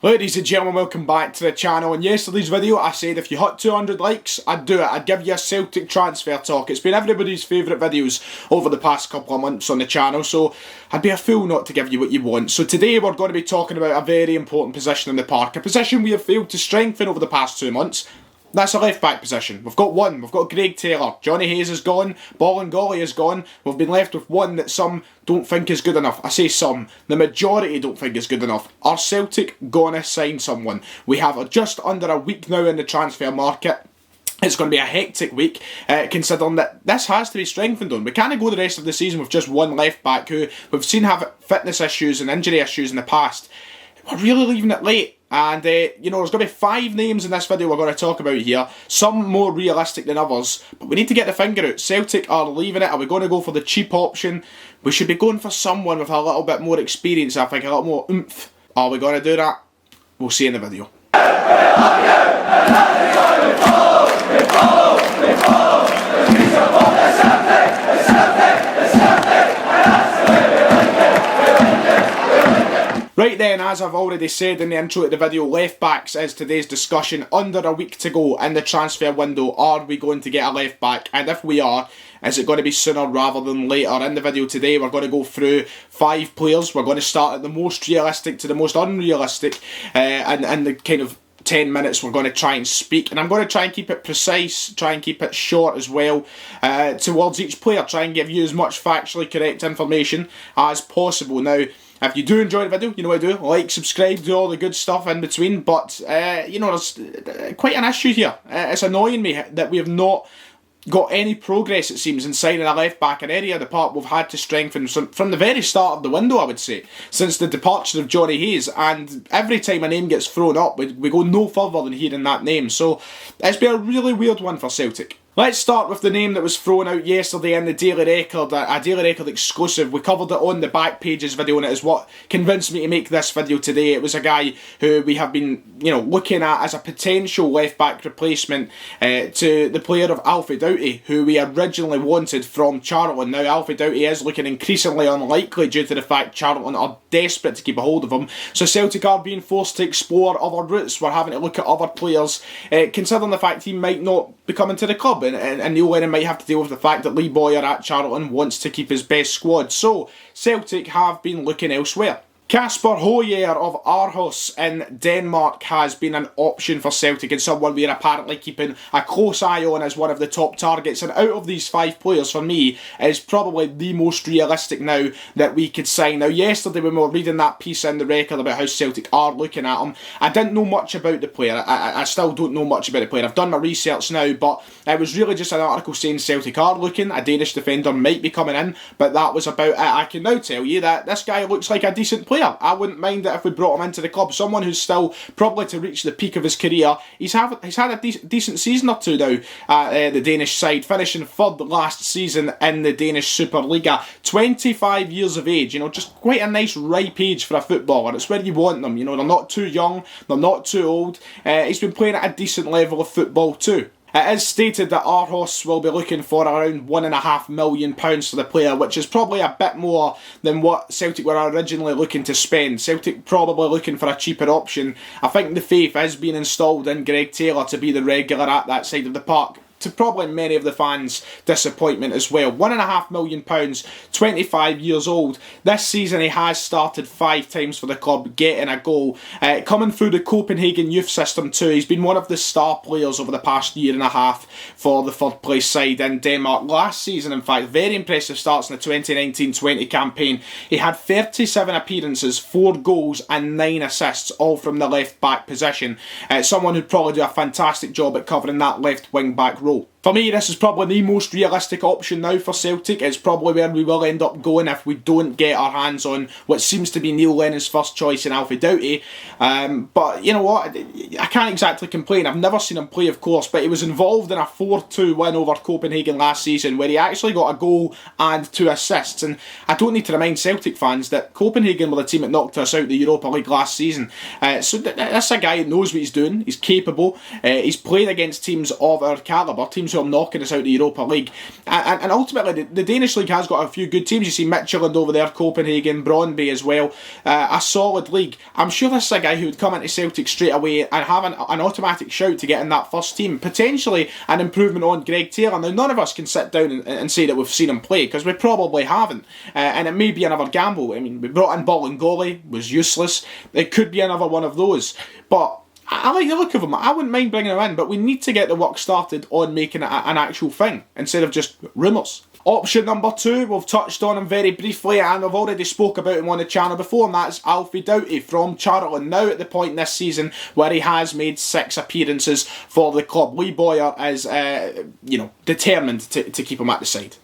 Ladies and gentlemen, welcome back to the channel. In yesterday's video I said if you hit 200 likes, I'd do it. I'd give you a Celtic transfer talk. It's been everybody's favourite videos over the past couple of months on the channel, so I'd be a fool not to give you what you want. So today we're going to be talking about a very important position in the park, a position we have failed to strengthen over the past 2 months. That's a left back position. We've got one. We've got Greg Taylor. Johnny Hayes is gone. Bolingoli is gone. We've been left with one that some don't think is good enough. I say some. The majority don't think is good enough. Are Celtic gonna sign someone? We have just under a week now in the transfer market. It's going to be a hectic week, considering that this has to be strengthened on. We can't go the rest of the season with just one left back who we've seen have fitness issues and injury issues in the past. We're really leaving it late. And, there's going to be 5 names in this video we're going to talk about here. Some more realistic than others. But we need to get the finger out. Celtic are leaving it. Are we going to go for the cheap option? We should be going for someone with a little bit more experience, I think, a little more oomph. Are we going to do that? We'll see in the video. Right then, as I've already said in the intro to the video, left backs is today's discussion. Under a week to go in the transfer window, are we going to get a left back? And if we are, is it going to be sooner rather than later? In the video today, we're going to go through 5 players. We're going to start at the most realistic to the most unrealistic, and the kind of 10 minutes we're going to try and speak, and I'm going to try and keep it precise, try and keep it short as well, towards each player, try and give you as much factually correct information as possible. Now, if you do enjoy the video, you know what I do, like, subscribe, do all the good stuff in between, but, there's quite an issue here. It's annoying me that we have not got any progress, it seems, in signing a left back in any of the park. We've had to strengthen from the very start of the window, I would say, since the departure of Johnny Hayes, and every time a name gets thrown up, we go no further than hearing that name, so it's been a really weird one for Celtic. Let's start with the name that was thrown out yesterday in the Daily Record, a Daily Record exclusive. We covered it on the back pages video, and it is what convinced me to make this video today. It was a guy who we have been, looking at as a potential left-back replacement to the player of Alfie Doughty, who we originally wanted from Charlton. Now, Alfie Doughty is looking increasingly unlikely due to the fact Charlton are desperate to keep a hold of him. So Celtic are being forced to explore other routes. We're having to look at other players, considering the fact he might not be coming to the club. And Neil Lennon might have to deal with the fact that Lee Bowyer at Charlton wants to keep his best squad. So, Celtic have been looking elsewhere. Kasper Højer of Aarhus in Denmark has been an option for Celtic, and someone we are apparently keeping a close eye on as one of the top targets. And out of these 5 players, for me, is probably the most realistic now that we could sign. Now, yesterday when we were reading that piece in the Record about how Celtic are looking at him, I didn't know much about the player. I still don't know much about the player. I've done my research now, but it was really just an article saying Celtic are looking, a Danish defender might be coming in, but that was about it. I can now tell you that this guy looks like a decent player. I wouldn't mind it if we brought him into the club. Someone who's still probably to reach the peak of his career. He's had a decent season or two now at the Danish side, finishing 3rd last season in the Danish Superliga. 25 years of age, just quite a nice ripe age for a footballer. It's where you want them. They're not too young, they're not too old. He's been playing at a decent level of football too. It is stated that Aarhus will be looking for around £1.5 million for the player, which is probably a bit more than what Celtic were originally looking to spend. Celtic probably looking for a cheaper option. I think the faith is being installed in Greg Taylor to be the regular at that side of the park, to probably many of the fans' disappointment as well. £1.5 million, 25 years old. This season he has started 5 times for the club, getting a goal. Coming through the Copenhagen youth system too. He's been one of the star players over the past year and a half for the 3rd place side in Denmark. Last season, in fact, very impressive starts in the 2019-20 campaign. He had 37 appearances, 4 goals and 9 assists, all from the left back position. Someone who'd probably do a fantastic job at covering that left wing back role. For me, this is probably the most realistic option now for Celtic. It's probably where we will end up going if we don't get our hands on what seems to be Neil Lennon's first choice in Alfie Doughty. But you know what? I can't exactly complain. I've never seen him play, of course, but he was involved in a 4-2 win over Copenhagen last season where he actually got a goal and 2 assists. And I don't need to remind Celtic fans that Copenhagen were the team that knocked us out the Europa League last season. So this is a guy who knows what he's doing. He's capable. He's played against teams of our calibre, teams who are knocking us out of the Europa League. And ultimately, the Danish League has got a few good teams. You see Midtjylland over there, Copenhagen, Brøndby as well. A solid league. I'm sure this is a guy who would come into Celtic straight away and have an automatic shout to get in that first team. Potentially an improvement on Greg Taylor. Now, none of us can sit down and say that we've seen him play, because we probably haven't. And it may be another gamble. I mean, we brought in Bolingoli, was useless. It could be another one of those. But I like the look of him. I wouldn't mind bringing him in, but we need to get the work started on making it an actual thing instead of just rumours. Option number 2, we've touched on him very briefly, and we've already spoke about him on the channel before, and that's Alfie Doughty from Charlton. Now at the point this season where he has made 6 appearances for the club. Lee Boyer is, determined to keep him at the side.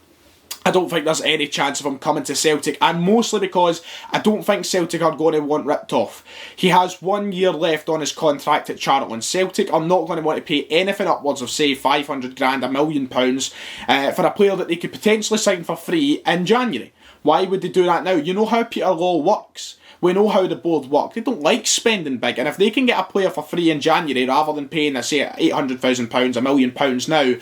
I don't think there's any chance of him coming to Celtic, and mostly because I don't think Celtic are going to want ripped off. He has 1 year left on his contract at Charlton. Celtic are not going to want to pay anything upwards of, say, 500 grand, £1 million for a player that they could potentially sign for free in January. Why would they do that now? You know how Peter Law works. We know how the board work. They don't like spending big, and if they can get a player for free in January rather than paying, say, £800,000, £1 million now,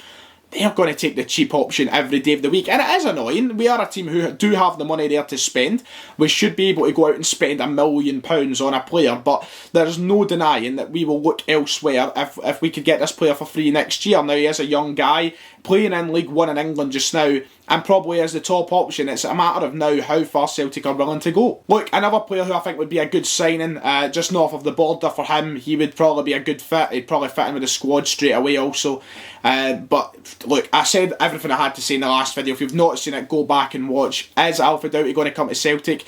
they're going to take the cheap option every day of the week. And it is annoying. We are a team who do have the money there to spend. We should be able to go out and spend £1 million on a player, but there's no denying that we will look elsewhere if we could get this player for free next year. Now, he is a young guy playing in League One in England just now, and probably is the top option. It's a matter of now how far Celtic are willing to go. Look, another player who I think would be a good signing, just north of the border for him, he would probably be a good fit. He'd probably fit in with the squad straight away also. But look, I said everything I had to say in the last video. If you've not seen it, go back and watch. Is Alfie Doughty going to come to Celtic?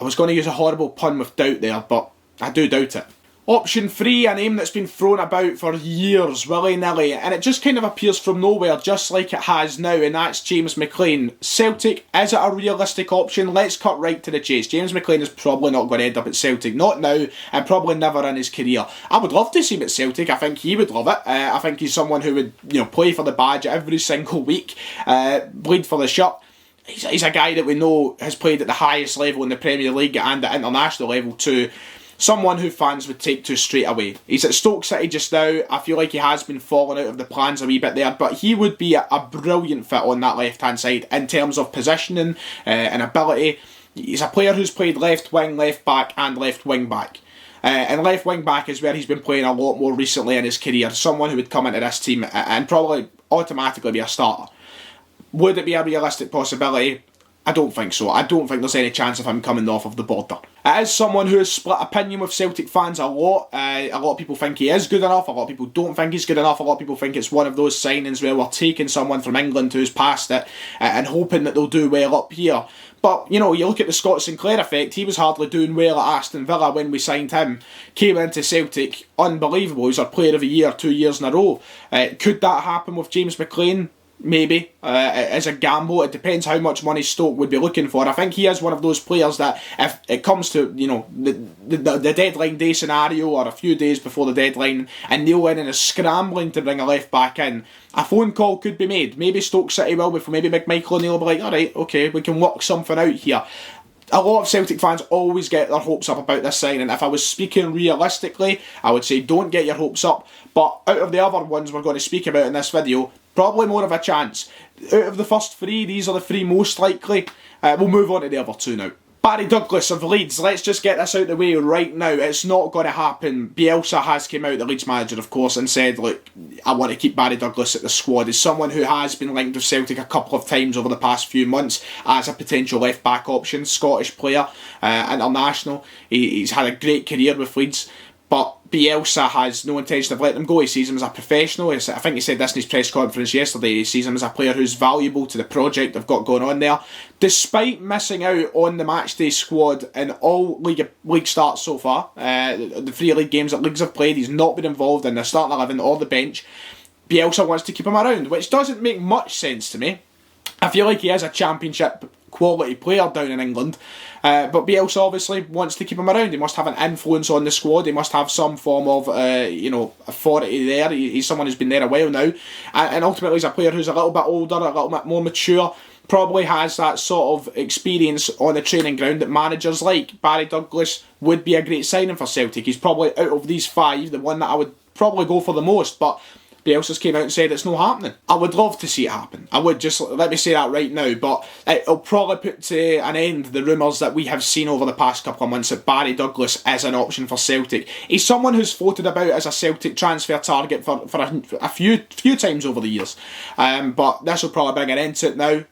I was going to use a horrible pun with doubt there, but I do doubt it. Option 3, a name that's been thrown about for years, willy-nilly, and it just kind of appears from nowhere, just like it has now, and that's James McLean. Celtic, is it a realistic option? Let's cut right to the chase. James McLean is probably not going to end up at Celtic, not now, and probably never in his career. I would love to see him at Celtic. I think he would love it. I think he's someone who would, play for the badge every single week, bleed for the shirt. He's a guy that we know has played at the highest level in the Premier League and at international level too. Someone who fans would take to straight away. He's at Stoke City just now. I feel like he has been falling out of the plans a wee bit there, but he would be a brilliant fit on that left-hand side in terms of positioning and ability. He's a player who's played left wing, left back and left wing back. And left wing back is where he's been playing a lot more recently in his career. Someone who would come into this team and probably automatically be a starter. Would it be a realistic possibility? I don't think so. I don't think there's any chance of him coming north of the border. It is someone who has split opinion with Celtic fans a lot. A lot of people think he is good enough. A lot of people don't think he's good enough. A lot of people think it's one of those signings where we're taking someone from England who's past it and hoping that they'll do well up here. But, you look at the Scott Sinclair effect. He was hardly doing well at Aston Villa when we signed him. Came into Celtic, unbelievable. He's our player of the year 2 years in a row. Could that happen with James McLean? Maybe. As a gamble, it depends how much money Stoke would be looking for. I think he is one of those players that if it comes to, the deadline day scenario or a few days before the deadline and Neil Lennon is scrambling to bring a left back in, a phone call could be made. Maybe Stoke City will, before maybe Michael O'Neill will be like, alright, okay, we can work something out here. A lot of Celtic fans always get their hopes up about this signing. If I was speaking realistically, I would say don't get your hopes up. But out of the other ones we're going to speak about in this video, probably more of a chance. Out of the first 3, these are the 3 most likely. We'll move on to the other 2 now. Barry Douglas of Leeds, let's just get this out of the way right now. It's not going to happen. Bielsa has came out, the Leeds manager of course, and said, look, I want to keep Barry Douglas at the squad. He's someone who has been linked with Celtic a couple of times over the past few months as a potential left back option. Scottish player, international. He's had a great career with Leeds. But Bielsa has no intention of letting him go. He sees him as a professional. I think he said this in his press conference yesterday. He sees him as a player who's valuable to the project they've got going on there. Despite missing out on the matchday squad in all league starts so far, the 3 league games that Leagues have played, he's not been involved in the starting 11 or the bench. Bielsa wants to keep him around, which doesn't make much sense to me. I feel like he is a championship quality player down in England, but Bielsa obviously wants to keep him around. He must have an influence on the squad. He must have some form of authority there. He's someone who's been there a while now, and ultimately he's a player who's a little bit older, a little bit more mature, probably has that sort of experience on the training ground that managers like. Barry Douglas would be a great signing for Celtic. He's probably, out of these 5, the one that I would probably go for the most, but Bielsa's came out and said it's not happening. I would love to see it happen. I would, just let me say that right now, but it'll probably put to an end the rumours that we have seen over the past couple of months that Barry Douglas is an option for Celtic. He's someone who's floated about as a Celtic transfer target for a few times over the years, but this will probably bring an end to it now.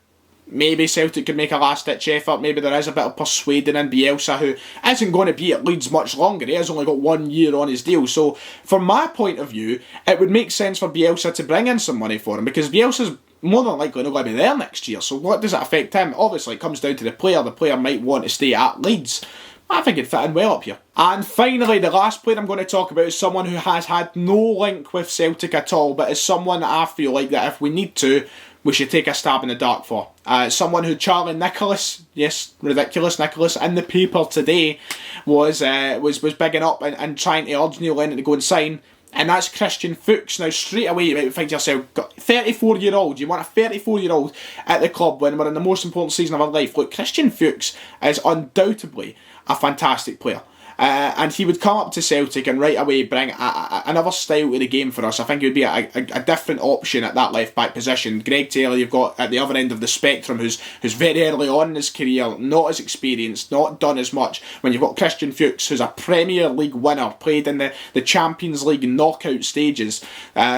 Maybe Celtic could make a last-ditch effort. Maybe there is a bit of persuading in Bielsa, who isn't going to be at Leeds much longer. He has only got 1 year on his deal. So, from my point of view, it would make sense for Bielsa to bring in some money for him, because Bielsa's more than likely not going to be there next year. So what does it affect him? Obviously, it comes down to the player. The player might want to stay at Leeds. I think he'd fit in well up here. And finally, the last player I'm going to talk about is someone who has had no link with Celtic at all, but is someone that I feel like that if we need to, we should take a stab in the dark for. Someone who Charlie Nicholas, yes, ridiculous Nicholas, in the paper today was bigging up and trying to urge Neil Lennon to go and sign, and that's Christian Fuchs. Now, straight away, you might think to yourself, 34-year-old, you want a 34-year-old at the club when we're in the most important season of our life. Look, Christian Fuchs is undoubtedly a fantastic player. And he would come up to Celtic and right away bring another style to the game for us. I think he would be a different option at that left-back position. Greg Taylor, you've got at the other end of the spectrum, who's very early on in his career, not as experienced, not done as much. When you've got Christian Fuchs, who's a Premier League winner, played in the Champions League knockout stages,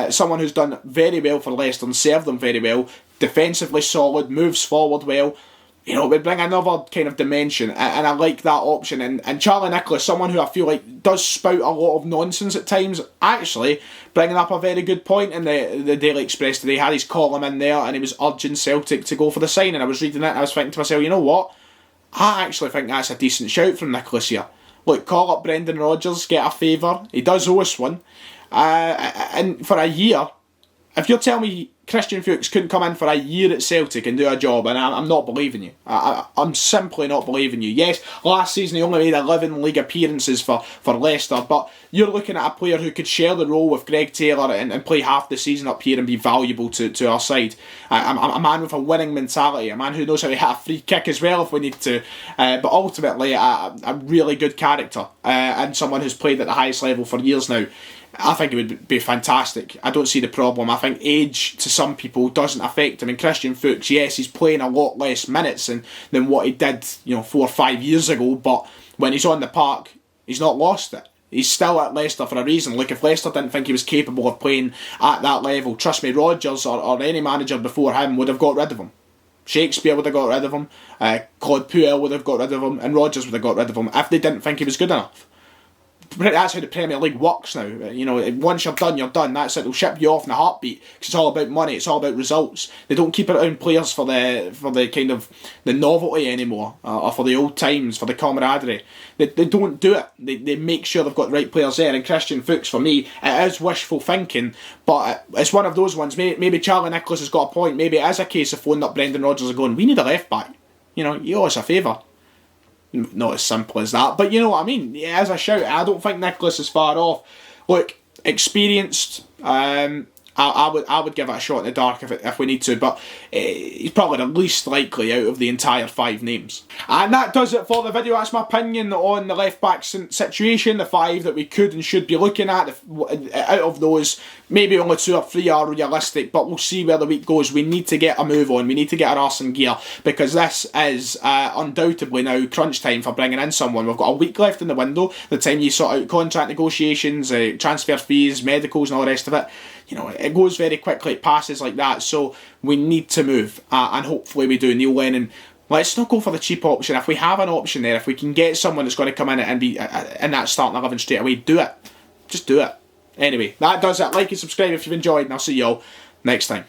someone who's done very well for Leicester and served them very well, defensively solid, moves forward well. You know, it would bring another kind of dimension, and I like that option. And Charlie Nicholas, someone who I feel like does spout a lot of nonsense at times, actually bringing up a very good point in the Daily Express today. Had his column in there, and he was urging Celtic to go for the sign. And I was reading it, and I was thinking to myself, you know what? I actually think that's a decent shout from Nicholas here. Look, call up Brendan Rodgers, get a favour. He does owe us one. And for a year, if you're telling me Christian Fuchs couldn't come in for a year at Celtic and do a job, and I'm not believing you. I'm simply not believing you. Yes, last season he only made 11 league appearances for Leicester, but you're looking at a player who could share the role with Greg Taylor and play half the season up here and be valuable to our side. A man with a winning mentality, a man who knows how to hit a free kick as well if we need to, but ultimately a really good character, and someone who's played at the highest level for years now. I think it would be fantastic. I don't see the problem. I think age to some people doesn't affect him. And Christian Fuchs, yes, he's playing a lot less minutes than what he did 4 or 5 years ago, but when he's on the park, he's not lost it. He's still at Leicester for a reason. Look, if Leicester didn't think he was capable of playing at that level, trust me, Rodgers or any manager before him would have got rid of him. Shakespeare would have got rid of him, Claude Puel would have got rid of him, and Rodgers would have got rid of him if they didn't think he was good enough. That's how the Premier League works now. You know, once you're done, you're done. That's it. They'll ship you off in a heartbeat because it's all about money. It's all about results. They don't keep around players for the kind of the novelty anymore, or for the old times, for the camaraderie. They don't do it. They make sure they've got the right players there. And Christian Fuchs, for me, it is wishful thinking, but it's one of those ones. Maybe Charlie Nicholas has got a point. Maybe it is a case of phoning up Brendan Rodgers and going, "We need a left back. You know, you owe us a favour." Not as simple as that, but you know what I mean. Yeah, as a shout, I don't think Nicholas is far off. Look, experienced. I would give it a shot in the dark if we need to, but he's probably the least likely out of the entire 5 names. And that does it for the video. That's my opinion on the left back situation, the 5 that we could and should be looking at. Out of those, maybe only 2 or 3 are realistic, but we'll see where the week goes. We need to get a move on. We need to get our arse in gear, because this is undoubtedly now crunch time for bringing in someone. We've got a week left in the window, the time you sort out contract negotiations, transfer fees, medicals and all the rest of it. You know, it goes very quickly, it passes like that, so we need to move, and hopefully we do. Neil Lennon, let's not go for the cheap option. If we have an option there, if we can get someone that's going to come in and be in that starting 11 straight away, do it. Just do it. Anyway, that does it. Like and subscribe if you've enjoyed, and I'll see you all next time.